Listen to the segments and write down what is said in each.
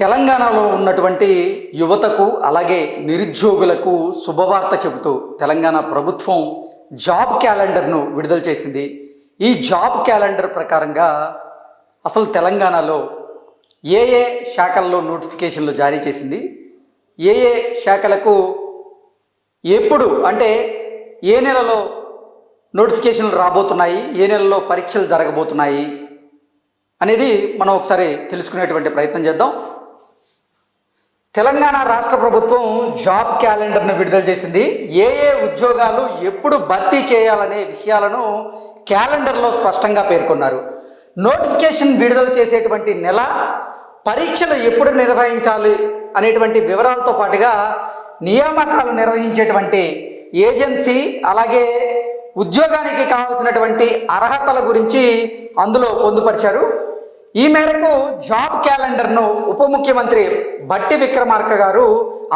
తెలంగాణలో ఉన్నటువంటి యువతకు అలాగే నిరుద్యోగులకు శుభవార్త చెబుతూ తెలంగాణ ప్రభుత్వం జాబ్ క్యాలెండర్ను విడుదల చేసింది. ఈ జాబ్ క్యాలెండర్ ప్రకారంగా అసలు తెలంగాణలో ఏ ఏ శాఖల్లో నోటిఫికేషన్లు జారీ చేసింది, ఏ ఏ శాఖలకు ఎప్పుడు అంటే ఏ నెలలో నోటిఫికేషన్లు రాబోతున్నాయి, ఏ నెలలో పరీక్షలు జరగబోతున్నాయి అనేది మనం ఒకసారి తెలుసుకునేటువంటి ప్రయత్నం చేద్దాం. తెలంగాణ రాష్ట్ర ప్రభుత్వం జాబ్ క్యాలెండర్ను విడుదల చేసింది. ఏ ఏ ఉద్యోగాలు ఎప్పుడు భర్తీ చేయాలనే విషయాలను క్యాలెండర్లో స్పష్టంగా పేర్కొన్నారు. నోటిఫికేషన్ విడుదల చేసేటువంటి నెల, పరీక్షలు ఎప్పుడు నిర్వహించాలి అనేటువంటి వివరాలతో పాటుగా నియామకాలు నిర్వహించేటువంటి ఏజెన్సీ, అలాగే ఉద్యోగానికి కావాల్సినటువంటి అర్హతల గురించి అందులో పొందుపరిచారు. ఈ మేరకు జాబ్ క్యాలెండర్ను ఉప ముఖ్యమంత్రి బట్టి విక్రమార్క గారు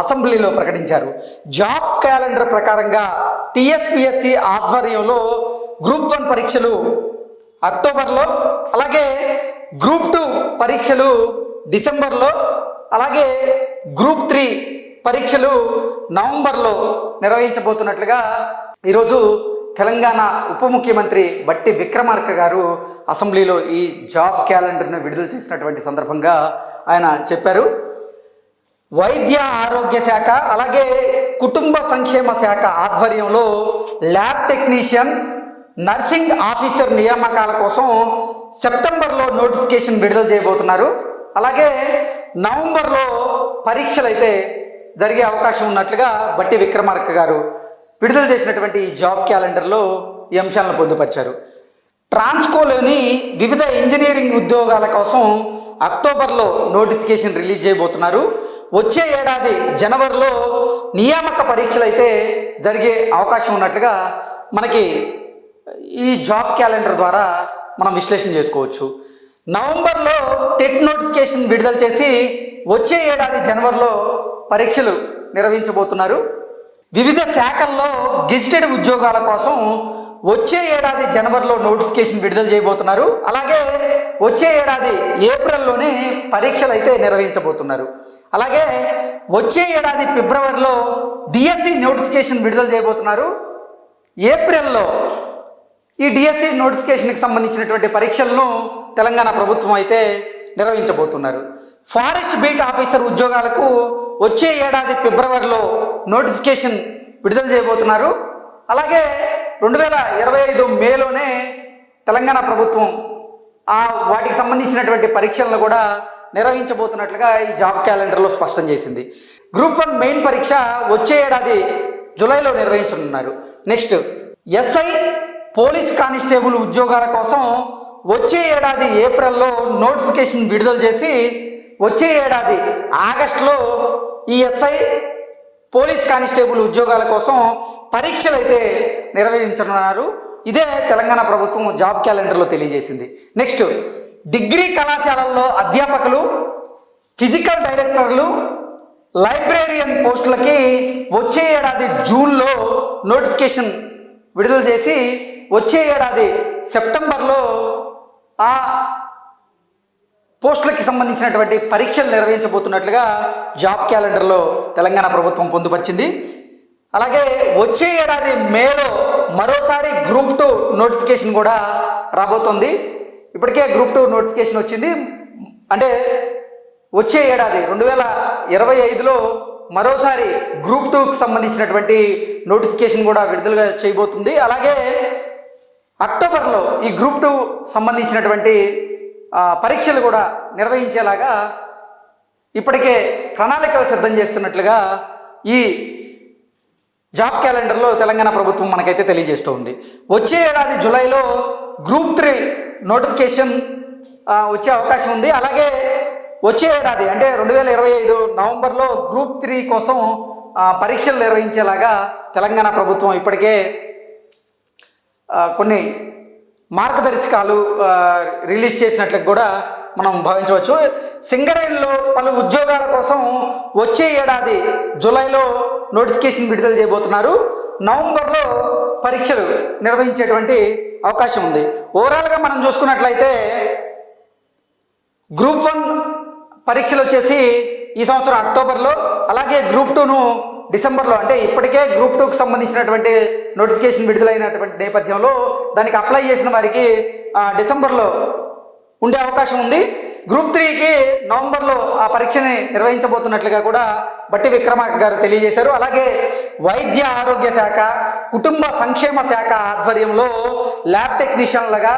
అసెంబ్లీలో ప్రకటించారు. జాబ్ క్యాలెండర్ ప్రకారంగా టీఎస్పీఎస్సీ ఆధ్వర్యంలో గ్రూప్ 1 పరీక్షలు అక్టోబర్లో, అలాగే గ్రూప్ 2 పరీక్షలు డిసెంబర్లో, అలాగే గ్రూప్ 3 పరీక్షలు నవంబర్లో నిర్వహించబోతున్నట్లుగా ఈరోజు తెలంగాణ ఉప ముఖ్యమంత్రి బట్టి విక్రమార్క గారు అసెంబ్లీలో ఈ జాబ్ క్యాలెండర్ను విడుదల చేసినటువంటి సందర్భంగా ఆయన చెప్పారు. వైద్య ఆరోగ్య శాఖ అలాగే కుటుంబ సంక్షేమ శాఖ ఆధ్వర్యంలో ల్యాబ్ టెక్నీషియన్, నర్సింగ్ ఆఫీసర్ నియామకాల కోసం సెప్టెంబర్లో నోటిఫికేషన్ విడుదల చేయబోతున్నారు. అలాగే నవంబర్లో పరీక్షలు అయితే జరిగే అవకాశం ఉన్నట్లుగా బట్టి విక్రమార్క గారు విడుదల చేసినటువంటి ఈ జాబ్ క్యాలెండర్లో ఈ అంశాలను పొందుపరిచారు. ట్రాన్స్కోలోని వివిధ ఇంజనీరింగ్ ఉద్యోగాల కోసం అక్టోబర్లో నోటిఫికేషన్ రిలీజ్ చేయబోతున్నారు. వచ్చే ఏడాది జనవరిలో నియామక పరీక్షలు అయితే జరిగే అవకాశం ఉన్నట్లుగా మనకి ఈ జాబ్ క్యాలెండర్ ద్వారా మనం విశ్లేషణ చేసుకోవచ్చు. నవంబర్లో టెట్ నోటిఫికేషన్ విడుదల చేసి వచ్చే ఏడాది జనవరిలో పరీక్షలు నిర్వహించబోతున్నారు. వివిధ శాఖల్లో గెజిటెడ్ ఉద్యోగాల కోసం వచ్చే ఏడాది జనవరిలో నోటిఫికేషన్ విడుదల చేయబోతున్నారు. అలాగే వచ్చే ఏడాది ఏప్రిల్లోనే పరీక్షలు అయితే నిర్వహించబోతున్నారు. అలాగే వచ్చే ఏడాది ఫిబ్రవరిలో డిఎస్సి నోటిఫికేషన్ విడుదల చేయబోతున్నారు. ఏప్రిల్లో ఈ డిఎస్సి నోటిఫికేషన్కి సంబంధించినటువంటి పరీక్షలను తెలంగాణ ప్రభుత్వం అయితే నిర్వహించబోతున్నారు. ఫారెస్ట్ బీట్ ఆఫీసర్ ఉద్యోగాలకు వచ్చే ఏడాది ఫిబ్రవరిలో నోటిఫికేషన్ విడుదల చేయబోతున్నారు. అలాగే 2025 మేలోనే తెలంగాణ ప్రభుత్వం వాటికి సంబంధించినటువంటి పరీక్షలను కూడా నిర్వహించబోతున్నట్లుగా ఈ జాబ్ క్యాలెండర్లో స్పష్టం చేసింది. గ్రూప్ 1 మెయిన్ పరీక్ష వచ్చే ఏడాది జూలైలో నిర్వహించనున్నారు. నెక్స్ట్ ఎస్ఐ, పోలీస్ కానిస్టేబుల్ ఉద్యోగాల కోసం వచ్చే ఏడాది ఏప్రిల్లో నోటిఫికేషన్ విడుదల చేసి వచ్చే ఏడాది ఆగస్టులో ఈ ఎస్ఐ, పోలీస్ కానిస్టేబుల్ ఉద్యోగాల కోసం పరీక్షలు అయితే నిర్వహించనున్నారు. ఇదే తెలంగాణ ప్రభుత్వం జాబ్ క్యాలెండర్లో తెలియజేసింది. నెక్స్ట్ డిగ్రీ కళాశాలల్లో అధ్యాపకులు, ఫిజికల్ డైరెక్టర్లు, లైబ్రేరియన్ పోస్టులకి వచ్చే ఏడాది జూన్లో నోటిఫికేషన్ విడుదల చేసి వచ్చే ఏడాది సెప్టెంబర్లో ఆ పోస్టులకి సంబంధించినటువంటి పరీక్షలు నిర్వహించబోతున్నట్లుగా జాబ్ క్యాలెండర్లో తెలంగాణ ప్రభుత్వం పొందుపరిచింది. అలాగే వచ్చే ఏడాది మేలో మరోసారి గ్రూప్ 2 నోటిఫికేషన్ కూడా రాబోతోంది. ఇప్పటికే గ్రూప్ 2 నోటిఫికేషన్ వచ్చింది. అంటే వచ్చే ఏడాది 2025లో మరోసారి గ్రూప్ 2కి సంబంధించినటువంటి నోటిఫికేషన్ కూడా విడుదల చేయబోతుంది. అలాగే అక్టోబర్లో ఈ గ్రూప్ 2 సంబంధించినటువంటి పరీక్షలు కూడా నిర్వహించేలాగా ఇప్పటికే ప్రణాళికలు సిద్ధం చేస్తున్నట్లుగా ఈ జాబ్ క్యాలెండర్లో తెలంగాణ ప్రభుత్వం మనకైతే తెలియజేస్తుంది. వచ్చే ఏడాది జూలైలో గ్రూప్ 3 నోటిఫికేషన్ వచ్చే అవకాశం ఉంది. అలాగే వచ్చే ఏడాది అంటే 2025 నవంబర్లో గ్రూప్ 3 కోసం పరీక్షలు నిర్వహించేలాగా తెలంగాణ ప్రభుత్వం ఇప్పటికే కొన్ని మార్గదర్శకాలు రిలీజ్ చేసినట్లు కూడా మనం భావించవచ్చు. సింగరేణిలో పలు ఉద్యోగాల కోసం వచ్చే ఏడాది జూలైలో నోటిఫికేషన్ విడుదల చేయబోతున్నారు. నవంబర్లో పరీక్షలు నిర్వహించేటువంటి అవకాశం ఉంది. ఓవరాల్గా మనం చూసుకున్నట్లయితే గ్రూప్ 1 పరీక్షలు వచ్చేసి ఈ సంవత్సరం అక్టోబర్లో, అలాగే గ్రూప్ 2ను డిసెంబర్లో. అంటే ఇప్పటికే గ్రూప్ 2కు సంబంధించినటువంటి నోటిఫికేషన్ విడుదలైనటువంటి నేపథ్యంలో దానికి అప్లై చేసిన వారికి డిసెంబర్లో ఉండే అవకాశం ఉంది. గ్రూప్ 3కి నవంబర్లో ఆ పరీక్షని నిర్వహించబోతున్నట్లుగా కూడా బట్టి విక్రమార్క గారు తెలియజేశారు. అలాగే వైద్య ఆరోగ్య శాఖ, కుటుంబ సంక్షేమ శాఖ ఆధ్వర్యంలో ల్యాబ్ టెక్నీషియన్లుగా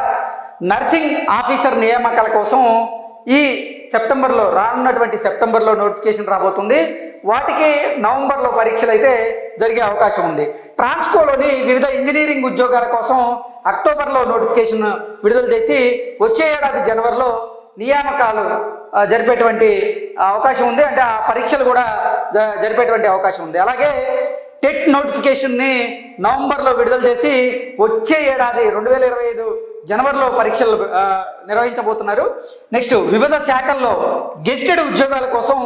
నర్సింగ్ ఆఫీసర్ నియామకాల కోసం ఈ సెప్టెంబర్లో, రానున్నటువంటి సెప్టెంబర్లో నోటిఫికేషన్ రాబోతుంది. వాటికి నవంబర్లో పరీక్షలు అయితే జరిగే అవకాశం ఉంది. ట్రాన్స్కోలోని వివిధ ఇంజనీరింగ్ ఉద్యోగాల కోసం అక్టోబర్లో నోటిఫికేషన్ విడుదల చేసి వచ్చే ఏడాది జనవరిలో నియామకాలు జరిపేటువంటి అవకాశం ఉంది. అంటే ఆ పరీక్షలు కూడా జరిపేటువంటి అవకాశం ఉంది. అలాగే టెట్ నోటిఫికేషన్ని నవంబర్లో విడుదల చేసి వచ్చే ఏడాది 2025 జనవరిలో పరీక్షలు నిర్వహించబోతున్నారు. నెక్స్ట్, వివిధ శాఖల్లో గెజిటెడ్ ఉద్యోగాల కోసం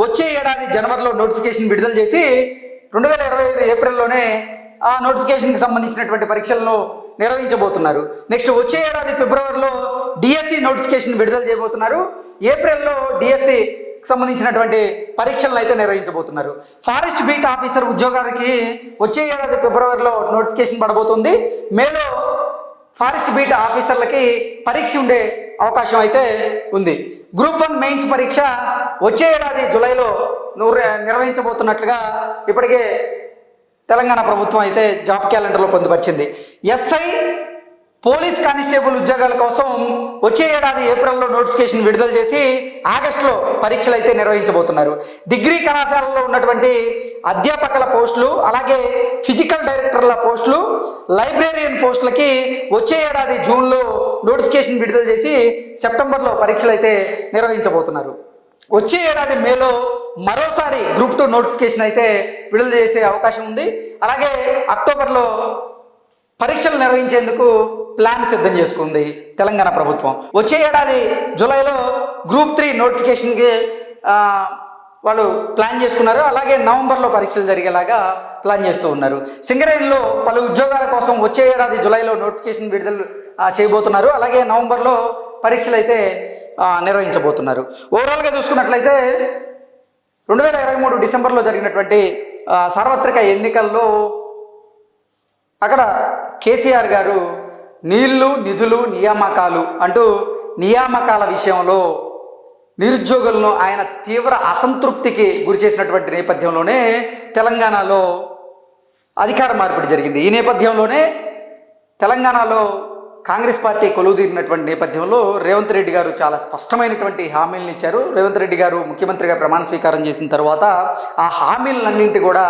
వచ్చే ఏడాది జనవరిలో నోటిఫికేషన్ విడుదల చేసి 2025 ఏప్రిల్లోనే ఆ నోటిఫికేషన్కి సంబంధించినటువంటి పరీక్షలను నిర్వహించబోతున్నారు. నెక్స్ట్, వచ్చే ఏడాది ఫిబ్రవరిలో డిఎస్సి నోటిఫికేషన్ విడుదల చేయబోతున్నారు. ఏప్రిల్లో డిఎస్సి సంబంధించినటువంటి పరీక్షలను అయితే నిర్వహించబోతున్నారు. ఫారెస్ట్ బీట్ ఆఫీసర్ ఉద్యోగాలకి వచ్చే ఏడాది ఫిబ్రవరిలో నోటిఫికేషన్ పడబోతుంది. మేలో ఫారెస్ట్ బీట్ ఆఫీసర్లకి పరీక్ష ఉండే అవకాశం అయితే ఉంది. గ్రూప్ 1 మెయిన్స్ పరీక్ష వచ్చే ఏడాది జూలైలో నిర్వహించబోతున్నట్లుగా ఇప్పటికే తెలంగాణ ప్రభుత్వం అయితే జాబ్ క్యాలెండర్లో పొందుపరిచింది. ఎస్ఐ, పోలీస్ కానిస్టేబుల్ ఉద్యోగాల కోసం వచ్చే ఏడాది ఏప్రిల్లో నోటిఫికేషన్ విడుదల చేసి ఆగస్టులో పరీక్షలు అయితే నిర్వహించబోతున్నారు. డిగ్రీ కళాశాలలో ఉన్నటువంటి అధ్యాపకుల పోస్టులు, అలాగే ఫిజికల్ డైరెక్టర్ల పోస్టులు, లైబ్రేరియన్ పోస్టులకి వచ్చే ఏడాది జూన్లో నోటిఫికేషన్ విడుదల చేసి సెప్టెంబర్లో పరీక్షలు అయితే నిర్వహించబోతున్నారు. వచ్చే ఏడాది మేలో మరోసారి గ్రూప్ 2 నోటిఫికేషన్ అయితే విడుదల చేసే అవకాశం ఉంది. అలాగే అక్టోబర్లో పరీక్షలు నిర్వహించేందుకు ప్లాన్ సిద్ధం చేసుకుంది తెలంగాణ ప్రభుత్వం. వచ్చే ఏడాది జూలైలో గ్రూప్ 3 నోటిఫికేషన్కి వాళ్ళు ప్లాన్ చేసుకున్నారు. అలాగే నవంబర్లో పరీక్షలు జరిగేలాగా ప్లాన్ చేస్తూ ఉన్నారు. సింగరేణిలో పలు ఉద్యోగాల కోసం వచ్చే ఏడాది జూలైలో నోటిఫికేషన్ విడుదల చేయబోతున్నారు. అలాగే నవంబర్లో పరీక్షలు అయితే నిర్వహించబోతున్నారు. ఓవరాల్గా చూసుకున్నట్లయితే 2023 డిసెంబర్లో జరిగినటువంటి సార్వత్రిక ఎన్నికల్లో అక్కడ కేసీఆర్ గారు నీళ్లు, నిధులు, నియామకాలు అంటూ నియామకాల విషయంలో నిరుద్యోగులను ఆయన తీవ్ర అసంతృప్తికి గురి చేసినటువంటి నేపథ్యంలోనే తెలంగాణలో అధికార మార్పిడి జరిగింది. ఈ నేపథ్యంలోనే తెలంగాణలో కాంగ్రెస్ పార్టీ కొలువుదీరినటువంటి నేపథ్యంలో రేవంత్ రెడ్డి గారు చాలా స్పష్టమైనటువంటి హామీలను ఇచ్చారు. రేవంత్ రెడ్డి గారు ముఖ్యమంత్రిగా ప్రమాణ స్వీకారం చేసిన తర్వాత ఆ హామీలన్నింటి కూడా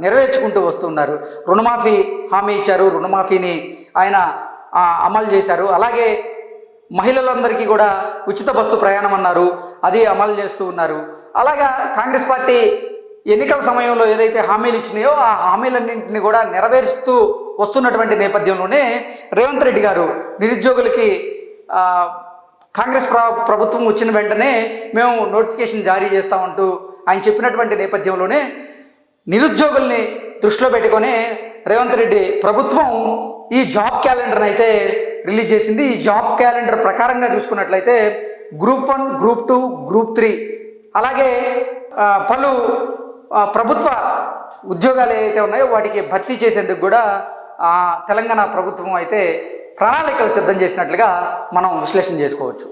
నెరవేర్చుకుంటూ వస్తున్నారు. రుణమాఫీ హామీ ఇచ్చారు, రుణమాఫీని ఆయన అమలు చేశారు. అలాగే మహిళలందరికీ కూడా ఉచిత బస్సు ప్రయాణం అన్నారు, అది అమలు చేస్తూ ఉన్నారు. అలాగా కాంగ్రెస్ పార్టీ ఎన్నికల సమయంలో ఏదైతే హామీలు ఇచ్చినాయో ఆ హామీలన్నింటినీ కూడా నెరవేరుస్తూ వస్తున్నటువంటి నేపథ్యంలోనే రేవంత్ రెడ్డి గారు నిరుద్యోగులకి కాంగ్రెస్ ప్రభుత్వం వచ్చిన వెంటనే మేము నోటిఫికేషన్ జారీ చేస్తామంటూ ఆయన చెప్పినటువంటి నేపథ్యంలోనే నిరుద్యోగుల్ని దృష్టిలో పెట్టుకొని రేవంత్ రెడ్డి ప్రభుత్వం ఈ జాబ్ క్యాలెండర్ని అయితే రిలీజ్ చేసింది. ఈ జాబ్ క్యాలెండర్ ప్రకారంగా చూసుకున్నట్లయితే గ్రూప్ 1, గ్రూప్ 2, గ్రూప్ 3 అలాగే పలు ప్రభుత్వ ఉద్యోగాలు ఏవైతే ఉన్నాయో వాటికి భర్తీ చేసేందుకు కూడా తెలంగాణ ప్రభుత్వం అయితే ప్రణాళికలు సిద్ధం చేసినట్లుగా మనం విశ్లేషణ చేసుకోవచ్చు.